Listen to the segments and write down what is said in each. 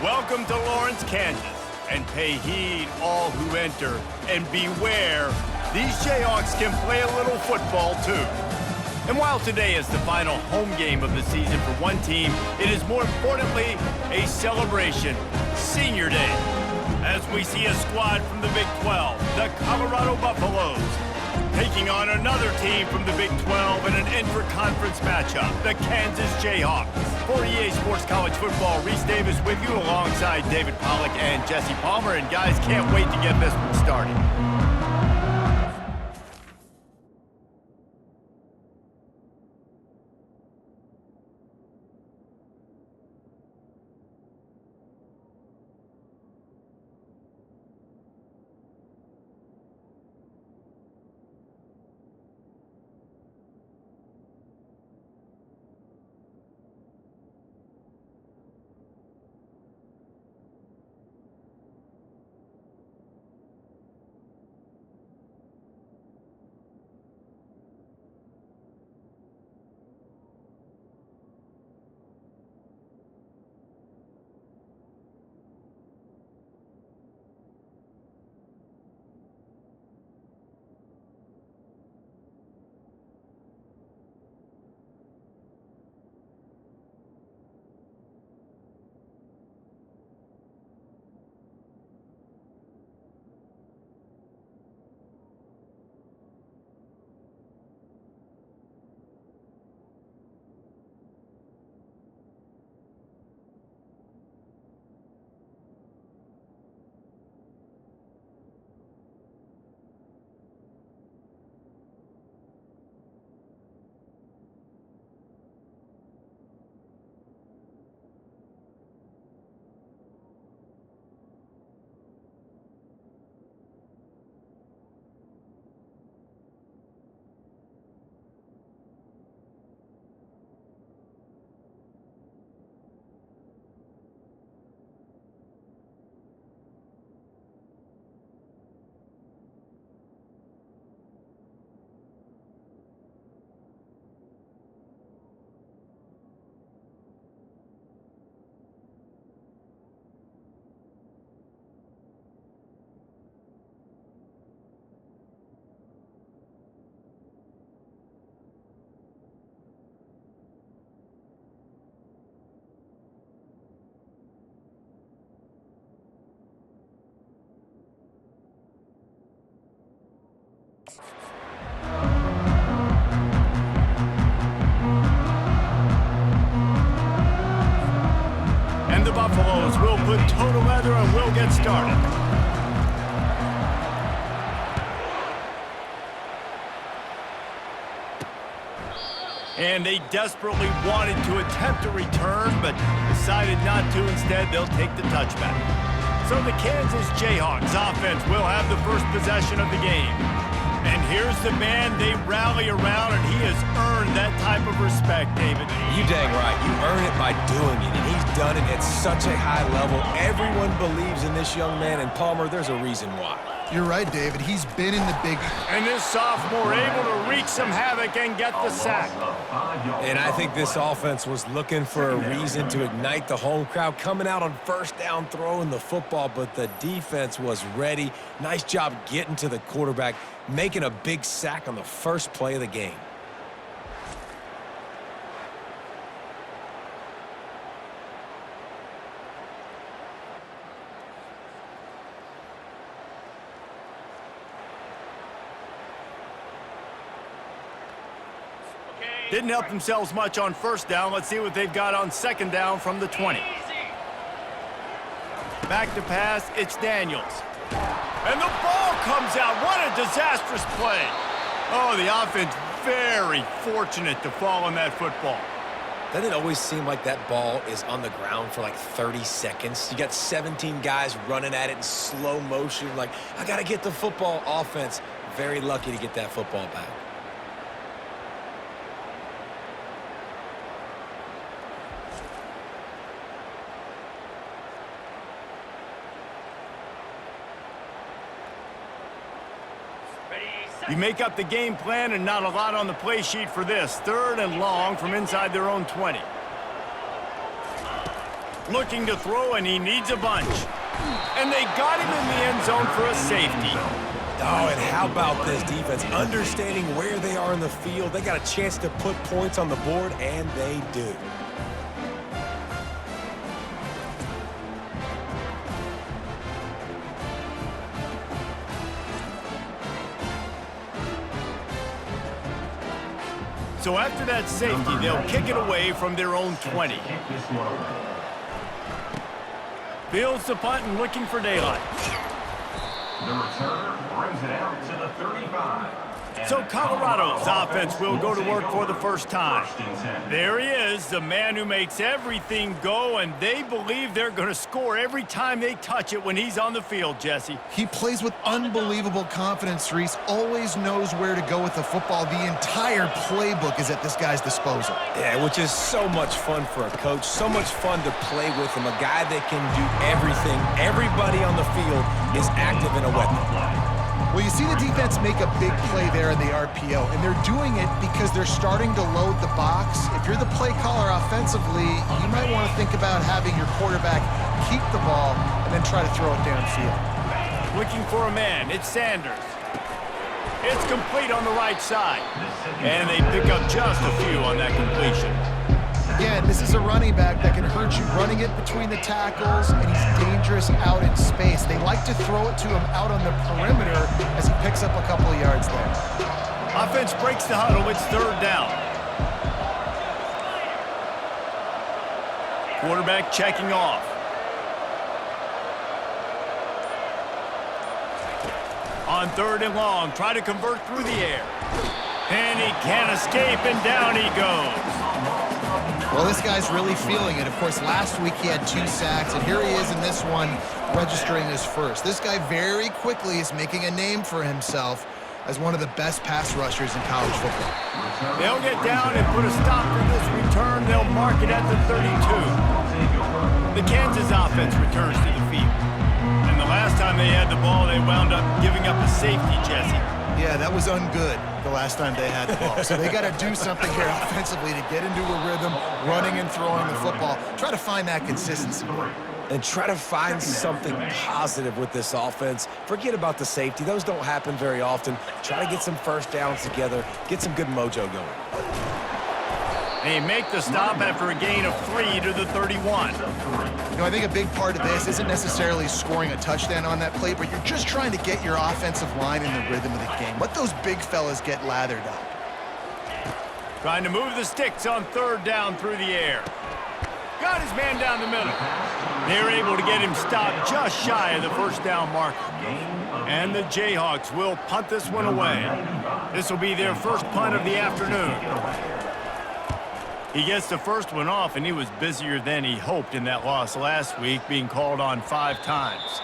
Welcome to Lawrence, Kansas, and pay heed all who enter, and beware, these Jayhawks can play a little football too. And while today is the final home game of the season for one team, it is more importantly a celebration, Senior Day, as we see a squad from the Big 12, the Colorado Buffaloes, taking on another team from the Big 12 in an intra-conference matchup, the Kansas Jayhawks. For EA Sports College Football, Reese Davis with you alongside David Pollack and Jesse Palmer. And guys, can't wait to get this one started. And the Buffaloes will put toe to leather and will get started. And they desperately wanted to attempt a return, but decided not to. Instead, they'll take the touchback. So the Kansas Jayhawks offense will have the first possession of the game. And here's the man they rally around, and he has earned that type of respect, David. You dang right. You earn it by doing it, and he's done it at such a high level. Everyone believes in this young man, and Palmer, there's a reason why. You're right, David. He's been in the big... And this sophomore able to wreak some havoc and get the sack. And I think this offense was looking for a reason to ignite the home crowd, coming out on first down, throwing the football, but the defense was ready. Nice job getting to the quarterback, making a big sack on the first play of the game. Didn't help themselves much on first down. Let's see what they've got on second down from the 20. Back to pass, it's Daniels. And the ball comes out. What a disastrous play. Oh, the offense very fortunate to fall on that football. Doesn't it always seem like that ball is on the ground for like 30 seconds? You got 17 guys running at it in slow motion. Like, I got to get the football. Offense, very lucky to get that football back. You make up the game plan and not a lot on the play sheet for this. 3rd and long from inside their own 20. looking to throw, and he needs a bunch. And they got him in the end zone for a safety. Oh, and how about this defense? Understanding where they are in the field, they got a chance to put points on the board, and they do. So after that safety, they'll kick it away from their own 20. Fields the punt and looking for daylight. The returner brings it out to the 35. So Colorado's offense will go to work for the first time. There he is, the man who makes everything go, and they believe they're going to score every time they touch it when he's on the field, Jesse. He plays with unbelievable confidence, Reese. Always knows where to go with the football. The entire playbook is at this guy's disposal. Yeah, which is so much fun for a coach, so much fun to play with him, a guy that can do everything. Everybody on the field is active in a weapon. Well, you see the defense make a big play there in the RPO, and they're doing it because they're starting to load the box. If you're the play caller offensively, you might want to think about having your quarterback keep the ball and then try to throw it downfield. Looking for a man, it's Sanders. It's complete on the right side, and they pick up just a few on that completion. Again, this is a running back that can hurt you running it between the tackles, and he's dangerous out in space. They like to throw it to him out on the perimeter as he picks up a couple of yards there. Offense breaks the huddle. It's third down. Quarterback checking off. On third and long, try to convert through the air. And he can't escape, and down he goes. Well, this guy's really feeling it. Of course, last week he had 2 sacks, and here he is in this one registering his first. This guy very quickly is making a name for himself as one of the best pass rushers in college football. They'll get down and put a stop to this return. They'll mark it at the 32. The Kansas offense returns to the field. And the last time they had the ball, they wound up giving up a safety, Jesse. Yeah, that was ungood the last time they had the ball. So they got to do something here offensively to get into a rhythm, running and throwing the football. Try to find that consistency. And try to find something positive with this offense. Forget about the safety. Those don't happen very often. Try to get some first downs together, get some good mojo going. They make the stop after a gain of 3 to the 31. You know, I think a big part of this isn't necessarily scoring a touchdown on that play, but you're just trying to get your offensive line in the rhythm of the game. Let those big fellas get lathered up. Trying to move the sticks on third down through the air. Got his man down the middle. They're able to get him stopped just shy of the first down marker. And the Jayhawks will punt this one away. This will be their first punt of the afternoon. He gets the first one off, and he was busier than he hoped in that loss last week, being called on 5 times.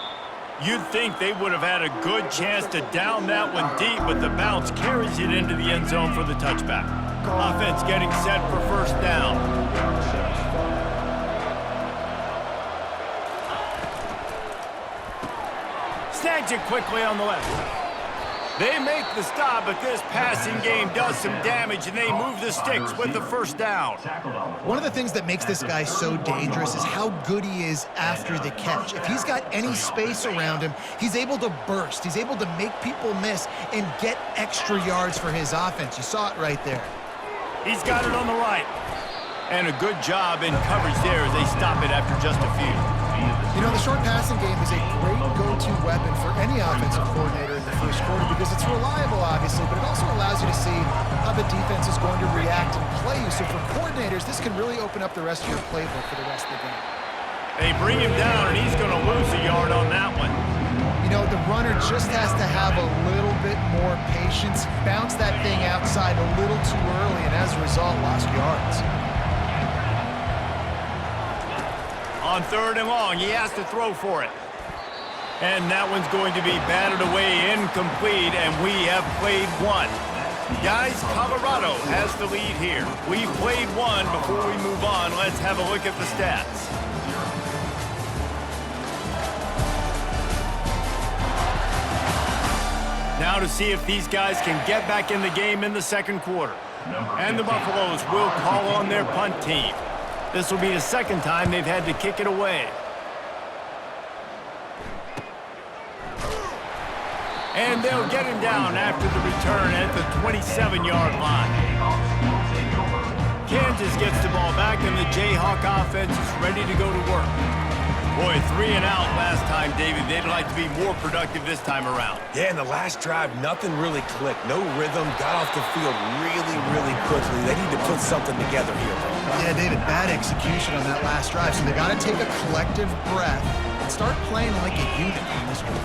You'd think they would have had a good chance to down that one deep, but the bounce carries it into the end zone for the touchback. Offense getting set for first down. Snags it quickly on the left. They make the stop, but this passing game does some damage, and they move the sticks with the first down. One of the things that makes this guy so dangerous is how good he is after the catch. If he's got any space around him, he's able to burst. He's able to make people miss and get extra yards for his offense. You saw it right there. He's got it on the right. And a good job in coverage there as they stop it after just a few. You know, the short passing game is a great go-to weapon for any offensive coordinator in the first quarter because it's reliable, obviously, but it also allows you to see how the defense is going to react and play you. So for coordinators, this can really open up the rest of your playbook for the rest of the game. They bring him down, and he's going to lose a yard on that one. You know, the runner just has to have a little bit more patience, bounce that thing outside a little too early, and as a result, lost yards. On third and long, he has to throw for it. And that one's going to be batted away, incomplete, and we have played one. Guys, Colorado has the lead here. We've played one. Before we move on, let's have a look at the stats. Now to see if these guys can get back in the game in the second quarter. And the Buffaloes will call on their punt team. This will be the second time they've had to kick it away. And they'll get him down after the return at the 27-yard line. Kansas gets the ball back, and the Jayhawk offense is ready to go to work. Boy, 3 and out last time, David. They'd like to be more productive this time around. Yeah, in the last drive, nothing really clicked. No rhythm, got off the field really quickly. They need to put something together here. Yeah, David, bad execution on that last drive, so they got to take a collective breath and start playing like a unit on this one.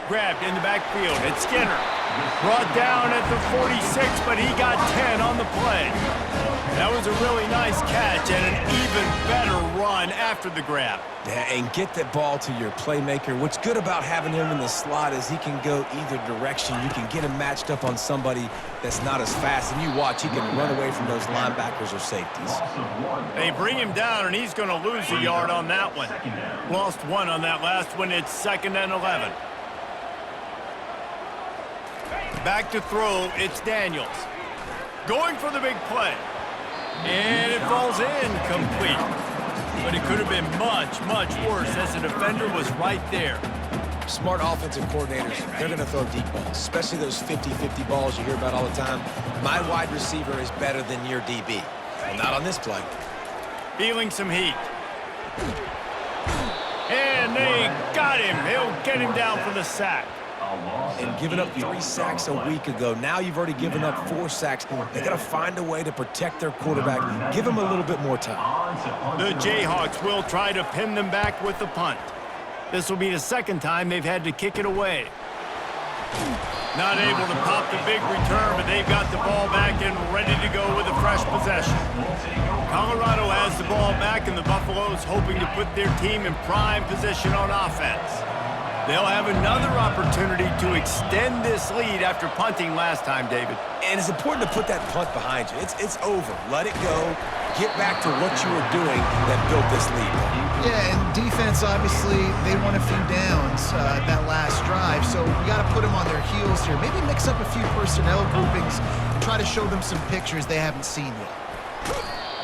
Grabbed in the backfield. It's Skinner. Brought down at the 46, but he got 10 on the play. That was a really nice catch and an even better run after the grab. Yeah, and get that ball to your playmaker. What's good about having him in the slot is he can go either direction. You can get him matched up on somebody that's not as fast, and you watch, he can run away from those linebackers or safeties. They bring him down, and he's going to lose a yard on that one. Lost 1 on that last one. It's 2nd and 11. Back to throw, it's Daniels. Going for the big play. And it falls incomplete. But it could have been much worse as the defender was right there. Smart offensive coordinators, they're going to throw deep balls, especially those 50-50 balls you hear about all the time. My wide receiver is better than your DB. Well, not on this play. Feeling some heat. And they got him. He'll get him down for the sack. And giving up 3 sacks a week ago. Now you've already given up 4 sacks. They got to find a way to protect their quarterback. Give him a little bit more time. The Jayhawks will try to pin them back with the punt. This will be the second time they've had to kick it away. Not able to pop the big return, but they've got the ball back and ready to go with a fresh possession. Colorado has the ball back, and the Buffaloes hoping to put their team in prime position on offense. They'll have another opportunity to extend this lead after punting last time, David. And it's important to put that punt behind you. It's over. Let it go. Get back to what you were doing that built this lead. Yeah, and defense, obviously, they won a few downs that last drive, so we got to put them on their heels here. Maybe mix up a few personnel groupings and try to show them some pictures they haven't seen yet.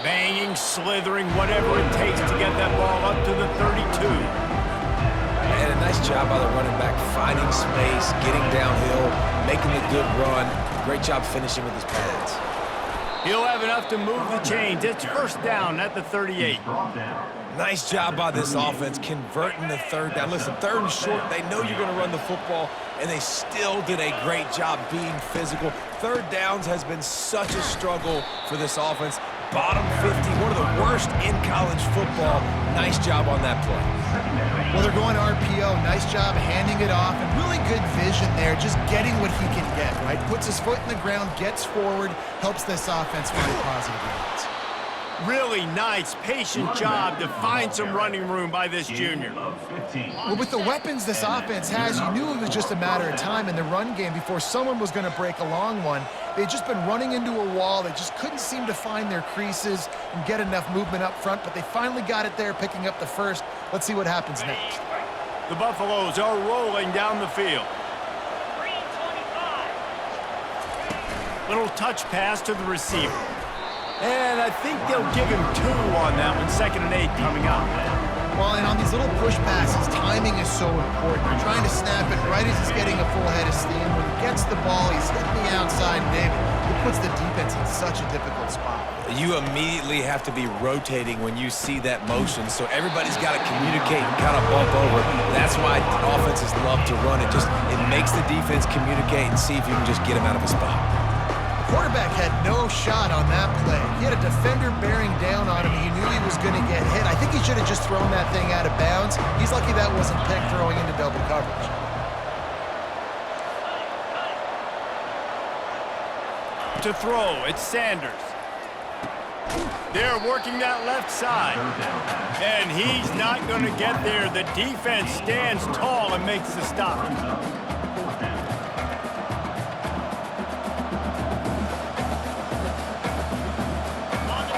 Banging, slithering, whatever it takes to get that ball up to the 32. And a nice job by the running back, finding space, getting downhill, making the good run. Great job finishing with his pads. He'll have enough to move the chains. It's first down at the 38. Nice job by this offense converting the 3rd down. Listen, 3rd and short, they know you're going to run the football, and they still did a great job being physical. 3rd downs has been such a struggle for this offense. Bottom 50, one of the worst in college football. Nice job on that play. Well, they're going RPO. Nice job handing it off, and really good vision there, just getting what he can get, right? Puts his foot in the ground, gets forward, helps this offense find positive yards. Really nice, patient job to find some running room by this junior. Well, with the weapons this offense has, you knew it was just a matter of time in the run game before someone was going to break a long one. They'd just been running into a wall. They just couldn't seem to find their creases and get enough movement up front, but they finally got it there, picking up the first. Let's see what happens next. The Buffaloes are rolling down the field. Little touch pass to the receiver. And I think they'll give him 2 on that one. 2nd and 8 coming up. Well, and on these little push passes, timing is so important. You're trying to snap it right as he's getting a full head of steam. When he gets the ball, he's hitting the outside, David. It puts the defense in such a difficult spot. You immediately have to be rotating when you see that motion, so everybody's got to communicate and kind of bump over. That's why offenses love to run it. It makes the defense communicate and see if you can just get him out of a spot. Quarterback had no shot on that play. He had a defender bearing down on him. He knew he was going to get hit. I think he should have just thrown that thing out of bounds. He's lucky that wasn't picked throwing into double coverage. To throw, it's Sanders. They're working that left side. And he's not going to get there. The defense stands tall and makes the stop.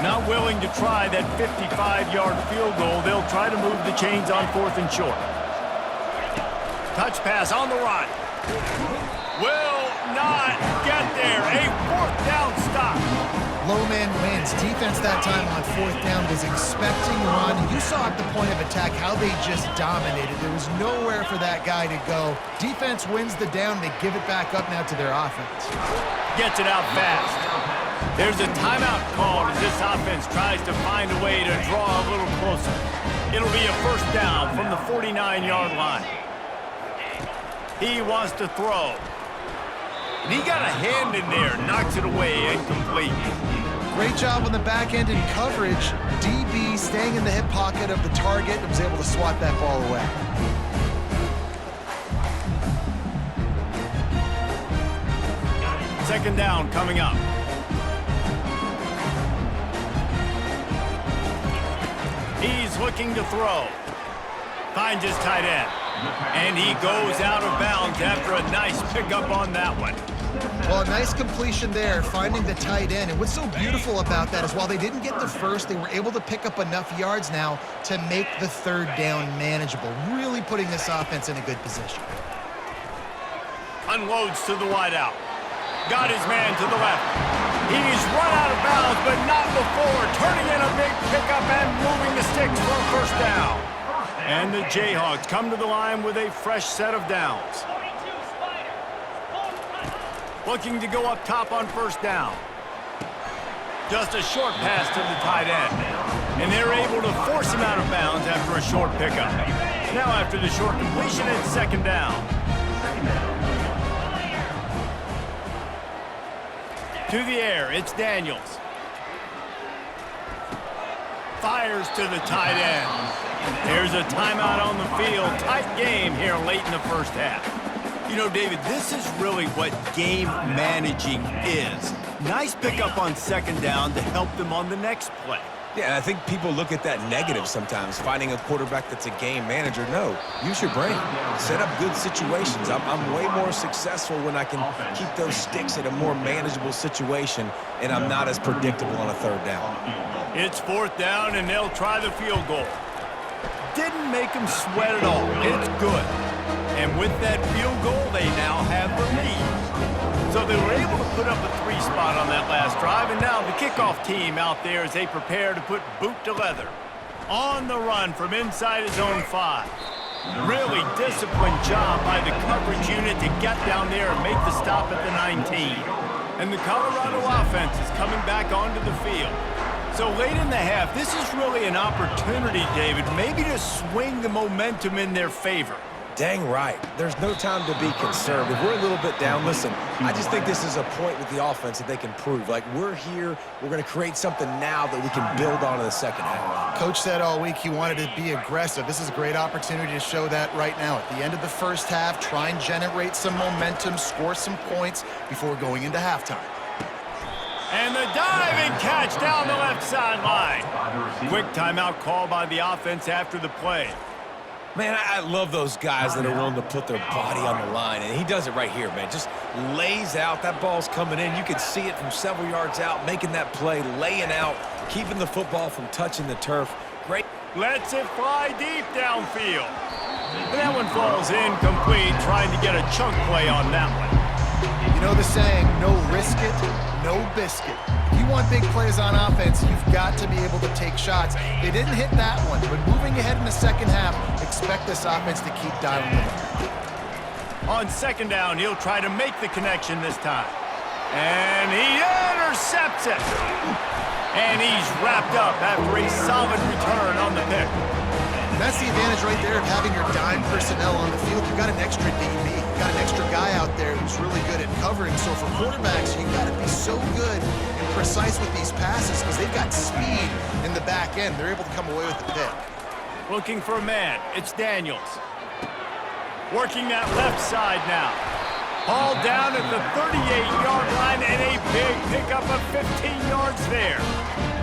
Not willing to try that 55-yard field goal. They'll try to move the chains on 4th and short. Touch pass on the run. Will not get there. A 4th down stop. Low man wins. Defense that time on 4th down was expecting run. You saw at the point of attack how they just dominated. There was nowhere for that guy to go. Defense wins the down. They give it back up now to their offense. Gets it out fast. There's a timeout called as this offense tries to find a way to draw a little closer. It'll be a 1st down from the 49-yard line. He wants to throw. And he got a hand in there, knocks it away, incomplete. Great job on the back end in coverage. DB staying in the hip pocket of the target and was able to swat that ball away. Second down coming up. He's looking to throw. Finds his tight end. And he goes out of bounds after a nice pickup on that one. Well, a nice completion there, finding the tight end. And what's so beautiful about that is while they didn't get the first, they were able to pick up enough yards now to make the 3rd down manageable, really putting this offense in a good position. Unloads to the wideout. Got his man to the left. He's run out of bounds, but not before turning in a big pickup and moving the sticks for a 1st down. And the Jayhawks come to the line with a fresh set of downs. Looking to go up top on 1st down. Just a short pass to the tight end. And they're able to force him out of bounds after a short pickup. Now after the short completion, it's 2nd down. To the air, it's Daniels. Fires to the tight end. There's a timeout on the field. Tight game here late in the 1st half. You know, David, this is really what game managing is. Nice pickup on 2nd down to help them on the next play. Yeah, and I think people look at that negative sometimes, finding a quarterback that's a game manager. No, use your brain. Set up good situations. I'm way more successful when I can keep those sticks at a more manageable situation, and I'm not as predictable on a 3rd down. It's 4th down, and they'll try the field goal. Didn't make them sweat at all. It's good. And with that field goal, they now have the lead. So they were able to put up a 3 spot on that last drive, and now the kickoff team out there as they prepare to put boot to leather. On the run from inside his own 5. Really disciplined job by the coverage unit to get down there and make the stop at the 19. And the Colorado offense is coming back onto the field. So late in the half, this is really an opportunity, David, maybe to swing the momentum in their favor. Dang right. There's no time to be conservative. We're a little bit down. Listen, I just think this is a point with the offense that they can prove. Like, we're here. We're going to create something now that we can build on in the 2nd half. Coach said all week he wanted to be aggressive. This is a great opportunity to show that right now. At the end of the 1st half, try and generate some momentum, score some points before going into halftime. And the diving catch down the left sideline. Quick timeout call by the offense after the play. Man, I love those guys that are willing to put their body on the line, and he does it right here, man. Just lays out. That ball's coming in. You can see it from several yards out, making that play, laying out, keeping the football from touching the turf. Great. Lets it fly deep downfield. And that one falls incomplete, trying to get a chunk play on that one. You know the saying, no risk it, no biscuit. If you want big plays on offense, you've got to be able to take shots. They didn't hit that one, but moving ahead in the 2nd half, expect this offense to keep dialing it up. On 2nd down, he'll try to make the connection this time. And he intercepts it. And he's wrapped up after a solid return on the pick. And that's the advantage right there of having your dime personnel on the field. You've got an extra DB. You've got an extra guy out there who's really good at covering. So for quarterbacks, you've got to be so good and precise with these passes because they've got speed in the back end. They're able to come away with the pick. Looking for a man. It's Daniels. Working that left side now. Ball down at the 38-yard line and a big pickup of 15 yards there.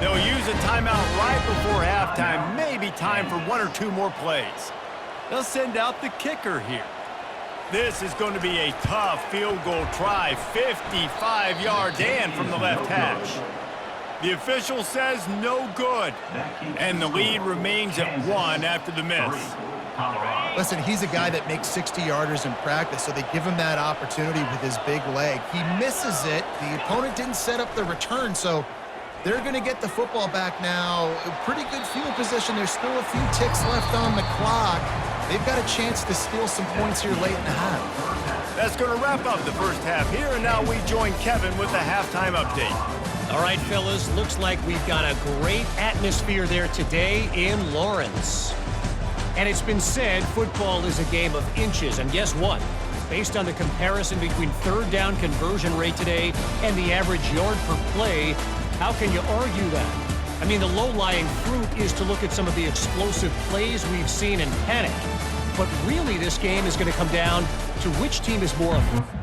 They'll use a timeout right before halftime. Maybe time for 1 or 2 more plays. They'll send out the kicker here. This is going to be a tough field goal try. 55 yards and from the left hash. The official says no good. And the lead remains at 1 after the miss. Listen, he's a guy that makes 60-yarders in practice, so they give him that opportunity with his big leg. He misses it. The opponent didn't set up the return, so They're going to get the football back now. A pretty good field position. There's still a few ticks left on the clock. They've got a chance to steal some points here late in the half. That's going to wrap up the first half here, and now we join Kevin with the halftime update. All right, fellas, looks like we've got a great atmosphere there today in Lawrence. And it's been said football is a game of inches, and guess what? Based on the comparison between third down conversion rate today and the average yard per play, how can you argue that? I mean, the low-lying fruit is to look at some of the explosive plays we've seen in panic. But really, this game is going to come down to which team is more effective.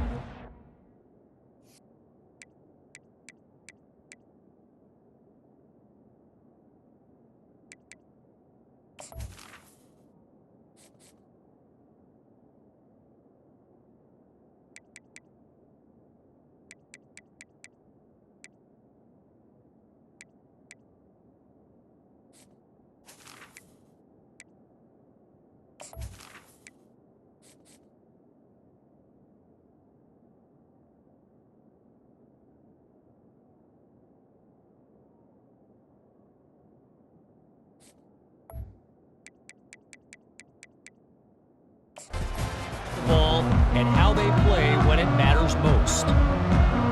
Ball and how they play when it matters most.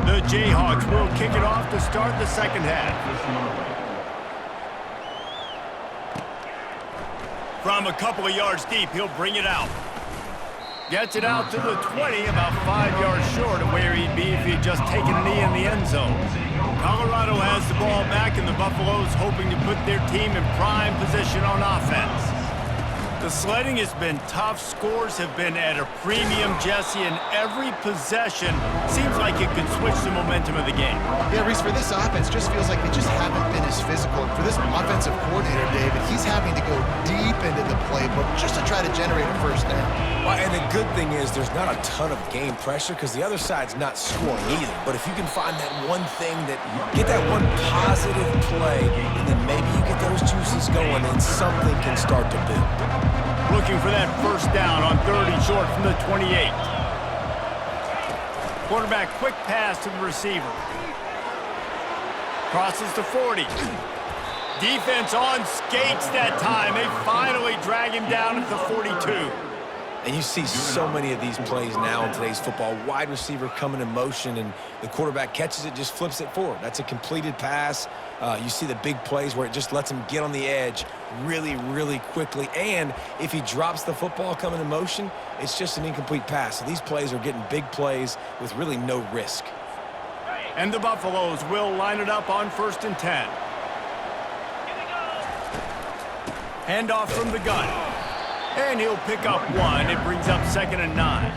The Jayhawks will kick it off to start the second half. From a couple of yards deep, he'll bring it out. Gets it out to the 20, about 5 yards short of where he'd be if he'd just taken a knee in the end zone. Colorado has the ball back, and the Buffaloes hoping to put their team in prime position on offense. The sledding has been tough. Scores have been at a premium, Jesse, and every possession seems like it could switch the momentum of the game. Yeah, Reese, for this offense, just feels like they just haven't been as physical. For this offensive coordinator, David, he's having to go deep into the playbook just to try to generate a first down. Well, and the good thing is there's not a ton of game pressure because the other side's not scoring either. But if you can find that one thing get that one positive play, and then maybe you get those juices going and something can start to build. Looking for that first down on 30 short from the 28. Quarterback quick pass to the receiver. Crosses to 40. Defense on skates that time. They finally drag him down at the 42. And you see so many of these plays now in today's football. Wide receiver coming in motion, and the quarterback catches it, just flips it forward. That's a completed pass. You see the big plays where it just lets him get on the edge really, really quickly. And if he drops the football coming in motion, it's just an incomplete pass. So these plays are getting big plays with really no risk. And the Buffaloes will line it up on 1st and 10. Handoff from the gun. And he'll pick up one. It brings up 2nd and 9.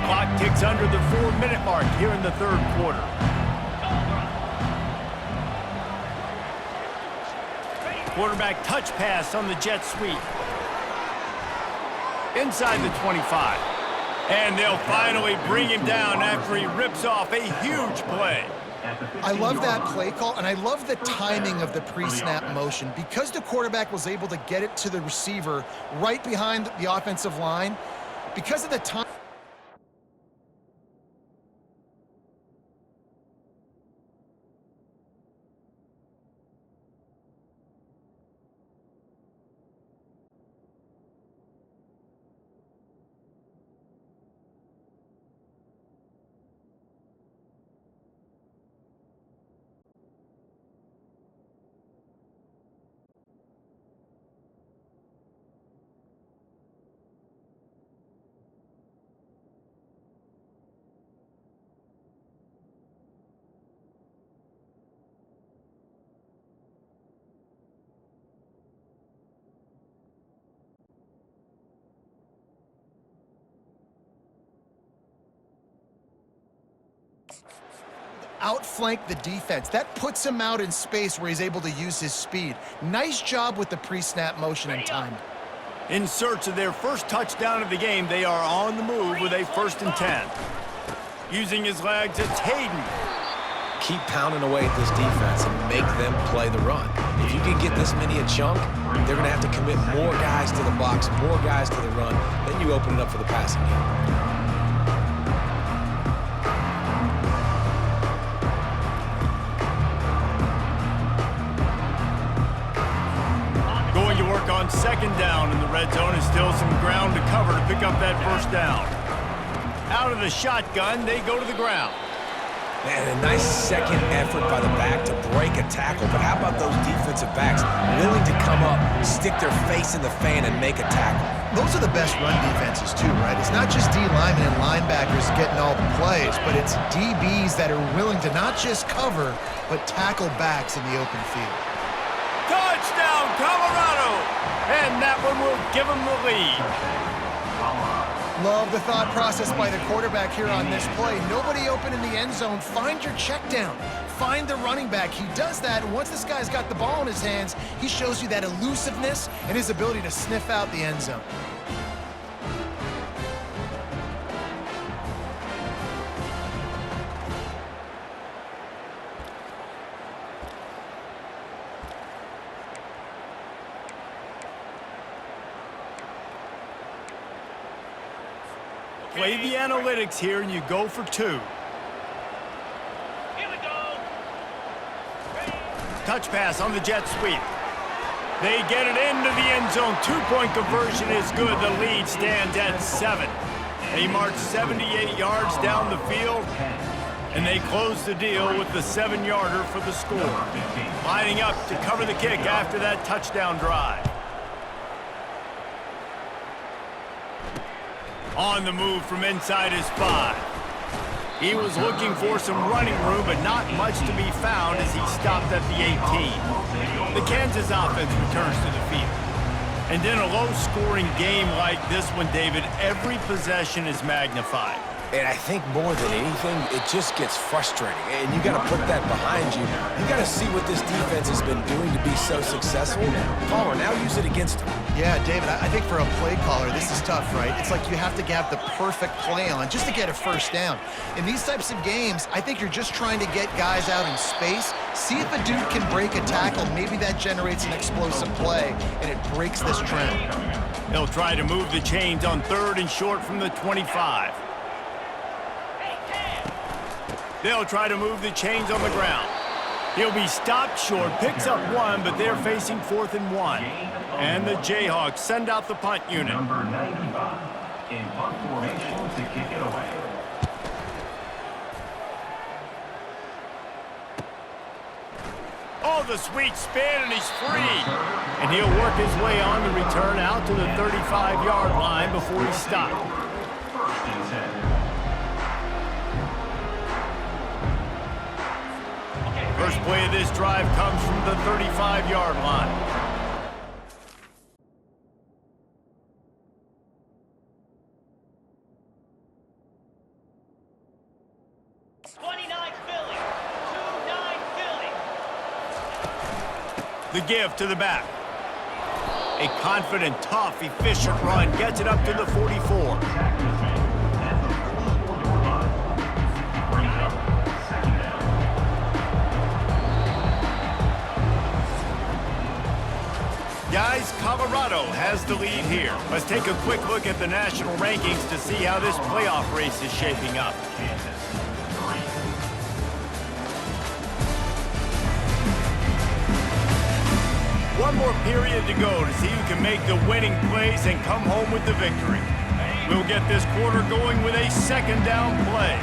Clock ticks under the 4-minute mark here in the third quarter. Quarterback touch pass on the jet sweep. Inside the 25. And they'll finally bring him down after he rips off a huge play. I love that play call, and I love the timing of the pre-snap motion. Because the quarterback was able to get it to the receiver right behind the offensive line, because of the time. Outflank the defense. That puts him out in space where he's able to use his speed. Nice job with the pre-snap motion and time. In search of their first touchdown of the game, they are on the move with a 1st and 10. Using his legs, it's Hayden. keep pounding away at this defense and make them play the run. If you can get this many a chunk, they're going to have to commit more guys to the box, more guys to the run. Then you open it up for the passing game. On second down in the red zone is still some ground to cover to pick up that first down. Out of the shotgun, they go to the ground. Man, a nice second effort by the back to break a tackle, but how about those defensive backs willing to come up, stick their face in the fan, and make a tackle? Those are the best run defenses too, right? It's not just D linemen and linebackers getting all the plays, but it's DBs that are willing to not just cover, but tackle backs in the open field. Touchdown, Colorado! And that one will give them the lead. Love the thought process by the quarterback here on this play. Nobody open in the end zone. Find your check down. Find the running back. He does that, and once this guy's got the ball in his hands, he shows you that elusiveness and his ability to sniff out the end zone. Play the analytics here, and you go for two. Here we go. Touch pass on the jet sweep. They get it into the end zone. Two-point conversion is good. The lead stands at 7. They march 78 yards down the field, and they close the deal with the 7-yarder for the score. Lining up to cover the kick after that touchdown drive. On the move from inside his 5. He was looking for some running room, but not much to be found as he stopped at the 18. The Kansas offense returns to the field. And in a low-scoring game like this one, David, every possession is magnified. And I think more than anything, it just gets frustrating. And you got to put that behind you. You got to see what this defense has been doing to be so successful. Caller, now use it against them. Yeah, David, I think for a play caller, this is tough, right? It's like you have to have the perfect play on just to get a first down. In these types of games, I think you're just trying to get guys out in space, see if a dude can break a tackle. Maybe that generates an explosive play, and it breaks this trend. They'll try to move the chains on 3rd and short from the 25. They'll try to move the chains on the ground. He'll be stopped short, picks up 1, but they're facing 4th and 1. And the Jayhawks send out the punt unit. Number 95 in punt formation to kick it away. Oh, the sweet spin, and he's free. And he'll work his way on the return out to the 35-yard line before he's stopped. 1st and 10. First play of this drive comes from the 35-yard line. The give to the back. A confident, tough, efficient run gets it up to the 44. Guys, Colorado has the lead here. Let's take a quick look at the national rankings to see how this playoff race is shaping up. One more period to go to see who can make the winning plays and come home with the victory. We'll get this quarter going with a 2nd down play.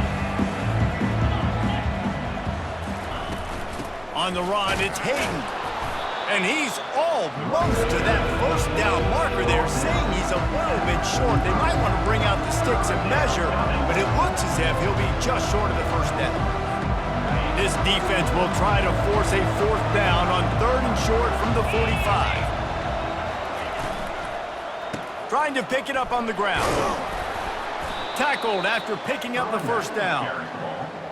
On the run, it's Hayden. And he's almost to that first down marker there, saying he's a little bit short. They might want to bring out the sticks and measure, but it looks as if he'll be just short of the first down. This defense will try to force a 4th down on 3rd and short from the 45. Trying to pick it up on the ground. Tackled after picking up the first down.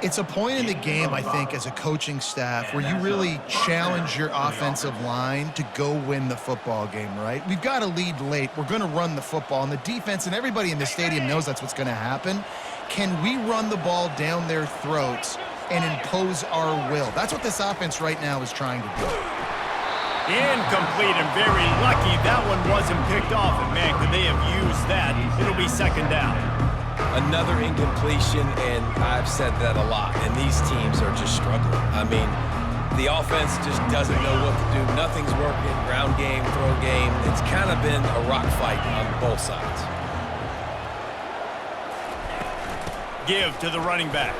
It's a point in the game, I think, as a coaching staff where you really challenge your offensive line to go win the football game, right? We've got a lead late. We're going to run the football, and the defense and everybody in the stadium knows that's what's going to happen. Can we run the ball down their throats and impose our will. That's what this offense right now is trying to do. Incomplete, and very lucky that one wasn't picked off. And man, could they have used that? It'll be second down. Another incompletion, and I've said that a lot, and these teams are just struggling. I mean, the offense just doesn't know what to do. Nothing's working. Ground game, throw game. It's kind of been a rock fight on both sides. Give to the running back.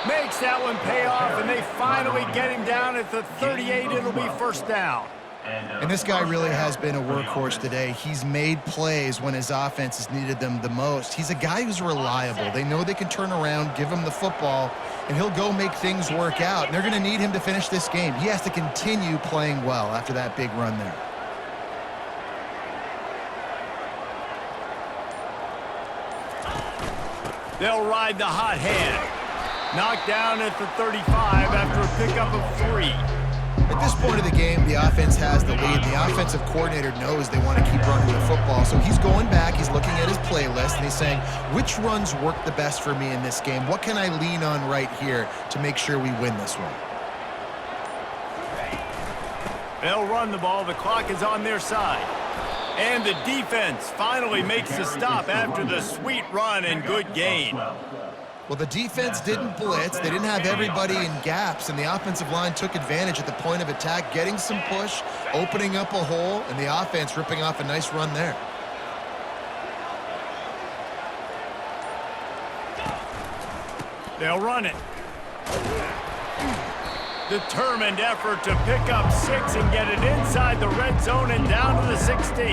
Makes that one pay off, and they finally get him down at the 38. It'll be first down. And this guy really has been a workhorse today. He's made plays when his offense has needed them the most. He's a guy who's reliable. They know they can turn around, give him the football, and he'll go make things work out. And they're going to need him to finish this game. He has to continue playing well after that big run there. They'll ride the hot hand. Knocked down at the 35 after a pickup of 3. At this point of the game, the offense has the lead. The offensive coordinator knows they want to keep running the football. So he's going back, he's looking at his playlist, and he's saying, which runs work the best for me in this game? What can I lean on right here to make sure we win this one? They'll run the ball. The clock is on their side. And the defense finally makes the stop after the sweet run and good gain. Well, the defense didn't blitz. They didn't have everybody in gaps, and the offensive line took advantage at the point of attack, getting some push, opening up a hole, and the offense ripping off a nice run there. They'll run it. Determined effort to pick up 6 and get it inside the red zone and down to the 16.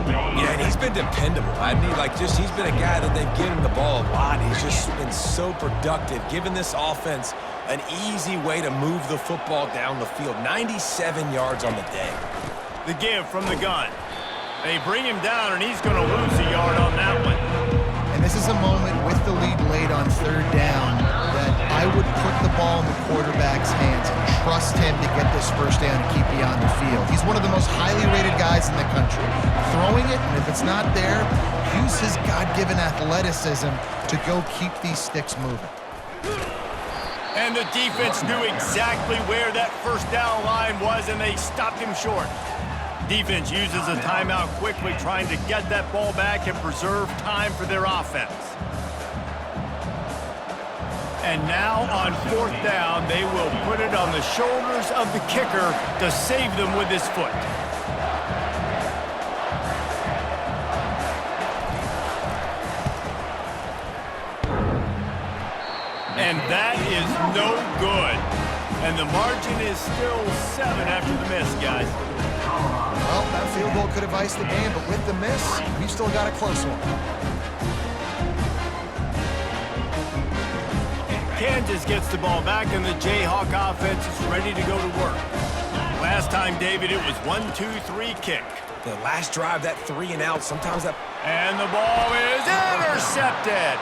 Yeah, and he's been dependable. I mean, he's been a guy that they've given the ball a lot. He's just been so productive, giving this offense an easy way to move the football down the field. 97 yards on the day. The give from the gun. They bring him down, and he's going to lose a yard on that one. And this is a moment with the lead late on third down that I would put the ball in the quarterback's hands and trust him to get this first down and keep you on the field. He's one of the most highly rated guys in the country. Throwing it, and if it's not there, use his God-given athleticism to go keep these sticks moving. And the defense knew exactly where that first down line was, and they stopped him short. Defense uses a timeout quickly, trying to get that ball back and preserve time for their offense. And now on fourth down, they will put it on the shoulders of the kicker to save them with his foot. And that is no good. And the margin is still 7 after the miss, guys. Well, that field goal could have iced the game, but with the miss, we've still got a close one. Kansas gets the ball back, and the Jayhawk offense is ready to go to work. Last time, David, it was 1-2-3 kick. The last drive, that 3 and out, sometimes that... And the ball is intercepted.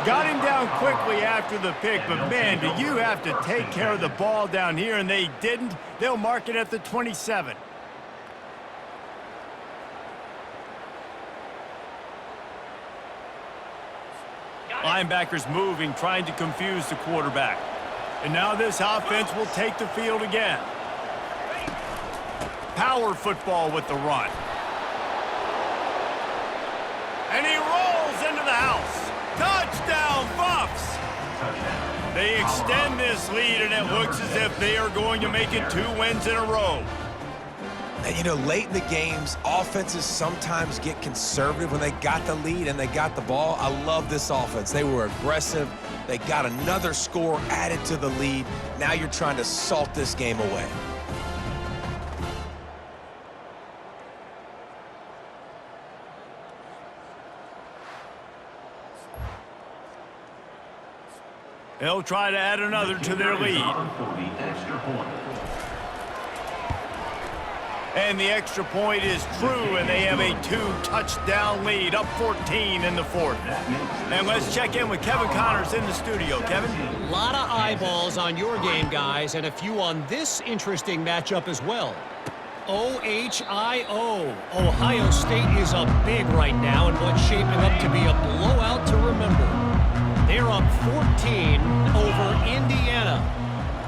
Got him down quickly after the pick, but man, do you have to take care of the ball down here, and they didn't. They'll mark it at the 27. Linebackers moving, trying to confuse the quarterback. And now this offense will take the field again. Power football with the run. And he rolls into the house. Touchdown, Buffs! They extend this lead, and it looks as if they are going to make it 2 wins in a row. And, you know, late in the games, offenses sometimes get conservative when they got the lead and they got the ball. I love this offense. They were aggressive. They got another score added to the lead. Now you're trying to salt this game away. They'll try to add another to their lead. And the extra point is true, and they have a 2-touchdown lead, up 14 in the fourth. And let's check in with Kevin Connors in the studio. Kevin? A lot of eyeballs on your game, guys, and a few on this interesting matchup as well. OHIO. Ohio State is up big right now, and what's shaping up to be a blowout to remember. They're up 14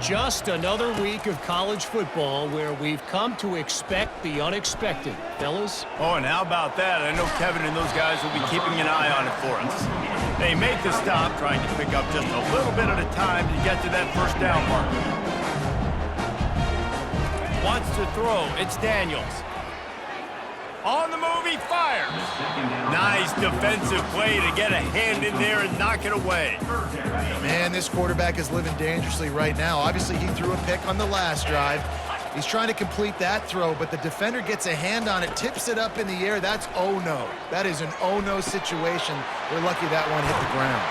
Just another week of college football where we've come to expect the unexpected. Fellas? Oh, and how about that? I know Kevin and those guys will be keeping an eye on it for us. They make the stop, trying to pick up just a little bit at a time to get to that first down marker. Wants to throw. It's Daniels. On the move, he fires. Nice defensive play to get a hand in there and knock it away. Man, this quarterback is living dangerously right now. Obviously, he threw a pick on the last drive. He's trying to complete that throw, but the defender gets a hand on it, tips it up in the air. That's oh-no. That is an oh-no situation. We're lucky that one hit the ground.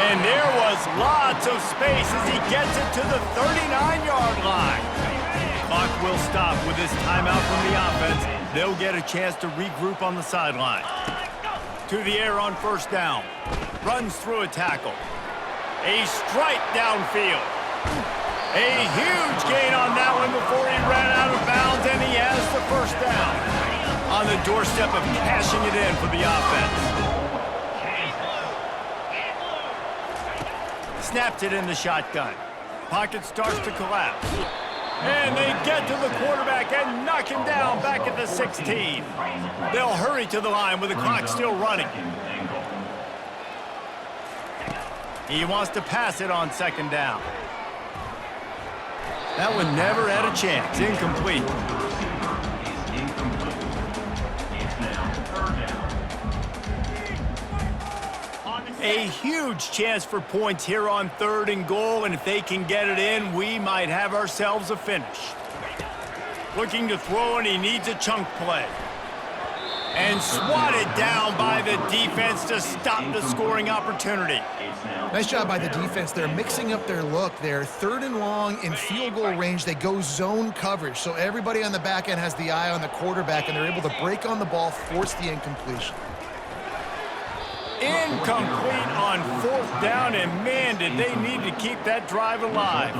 And there was lots of space as he gets it to the 39-yard line. Clock will stop with this timeout from the offense. They'll get a chance to regroup on the sideline. To the air on first down. Runs through a tackle. A strike downfield. A huge gain on that one before he ran out of bounds, and he has the first down. On the doorstep of cashing it in for the offense. Snaps it in the shotgun. Pocket starts to collapse. And they get to the quarterback and knock him down back at the 16. They'll hurry to the line with the clock still running. He wants to pass it on second down. That one never had a chance. Incomplete. A huge chance for points here on 3rd and goal, and if they can get it in, we might have ourselves a finish. Looking to throw, and he needs a chunk play. And swatted down by the defense to stop the scoring opportunity. Nice job by the defense. They're mixing up their look. They're 3rd and long in field goal range. They go zone coverage, so everybody on the back end has the eye on the quarterback, and they're able to break on the ball, force the incompletion. Incomplete on 4th down, and man, did they need to keep that drive alive.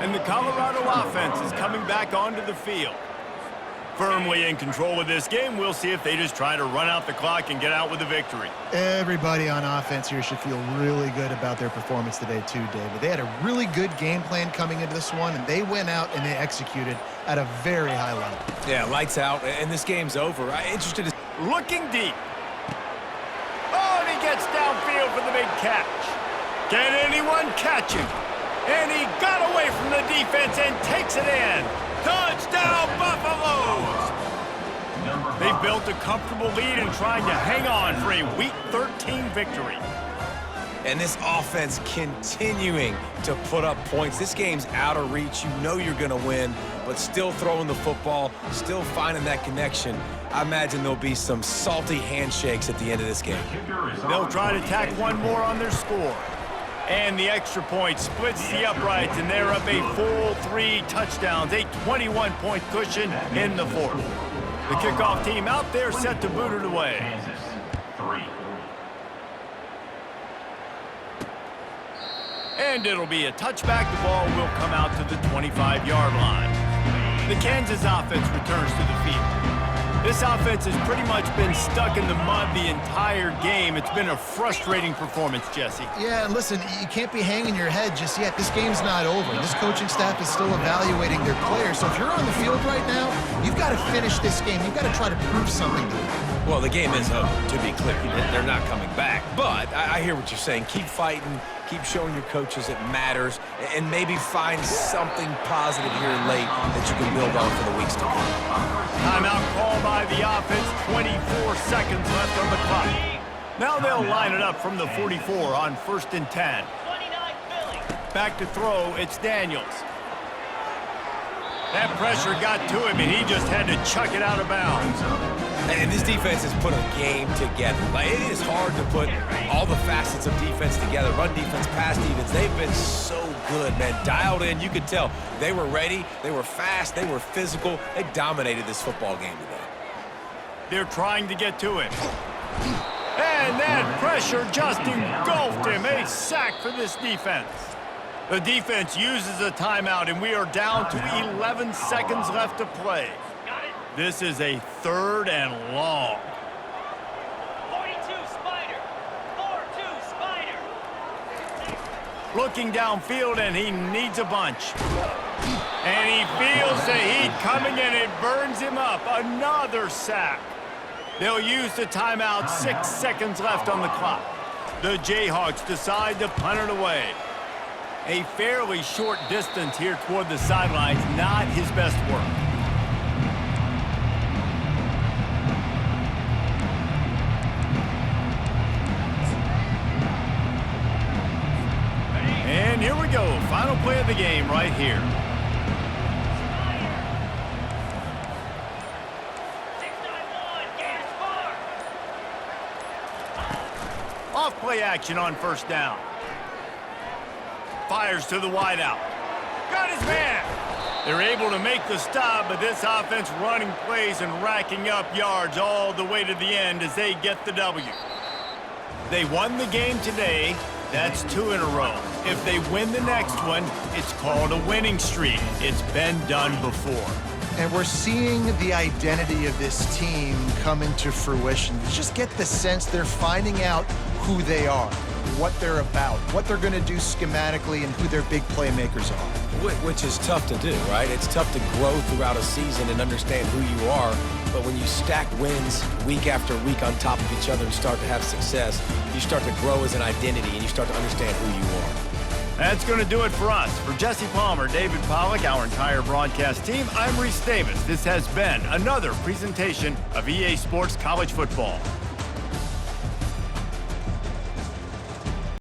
And the Colorado offense is coming back onto the field. Firmly in control of this game. We'll see if they just try to run out the clock and get out with a victory. Everybody on offense here should feel really good about their performance today too, David. They had a really good game plan coming into this one, and they went out and they executed at a very high level. Yeah, lights out, and this game's over. Interested to... Looking deep. Oh, and he gets downfield for the big catch. Can anyone catch him? And he got away from the defense and takes it in. Touchdown, Buffaloes! They've built a comfortable lead and trying to hang on for a Week 13 victory. And this offense continuing to put up points. This game's out of reach. You know you're going to win, but still throwing the football, still finding that connection. I imagine there'll be some salty handshakes at the end of this game. They'll try to tack one more on their score. And the extra point splits the uprights, and they're up a full 3 touchdowns, a 21-point cushion in the 4th. The kickoff team out there set to boot it away. Kansas, 3. And it'll be a touchback. The ball will come out to the 25-yard line. The Kansas offense returns to the field. This offense has pretty much been stuck in the mud the entire game. It's been a frustrating performance, Jesse. Yeah, and listen, you can't be hanging your head just yet. This game's not over. This coaching staff is still evaluating their players. So if you're on the field right now, you've got to finish this game. You've got to try to prove something to them. Well, the game is over, to be clear. They're not coming back. But I hear what you're saying. Keep fighting. Keep showing your coaches it matters. And maybe find something positive here late that you can build on for the weeks to come. Timeout called by the offense. 24 seconds left on the clock. Now they'll line it up from the 44 on 1st and 10. Back to throw. It's Daniels. That pressure got to him, and he just had to chuck it out of bounds. And this defense has put a game together. Like, it is hard to put all the facets of defense together. Run defense, pass defense. They've been so good, man. Dialed in. You could tell they were ready. They were fast. They were physical. They dominated this football game today. They're trying to get to him. And that pressure just engulfed him. A sack for this defense. The defense uses a timeout, and we are down to 11 seconds left to play. This is a 3rd and long. 42 Spider. 4-2 Spider. Looking downfield, and he needs a bunch. And he feels the heat coming, and it burns him up. Another sack. They'll use the timeout. 6 seconds left on the clock. The Jayhawks decide to punt it away. A fairly short distance here toward the sidelines, not his best work. And here we go, final play of the game right here. Off play action on first down. Fires to the wideout. Got his man. They're able to make the stop, but this offense running plays and racking up yards all the way to the end as they get the W. They won the game today. That's 2 in a row. If they win the next one, it's called a winning streak. It's been done before. And we're seeing the identity of this team come into fruition. You just get the sense they're finding out who they are, what they're about, what they're going to do schematically, and who their big playmakers are. Which is tough to do, right? It's tough to grow throughout a season and understand who you are. But when you stack wins week after week on top of each other and start to have success, you start to grow as an identity and you start to understand who you are. That's going to do it for us. For Jesse Palmer, David Pollack, our entire broadcast team, I'm Reese Davis. This has been another presentation of EA Sports College Football.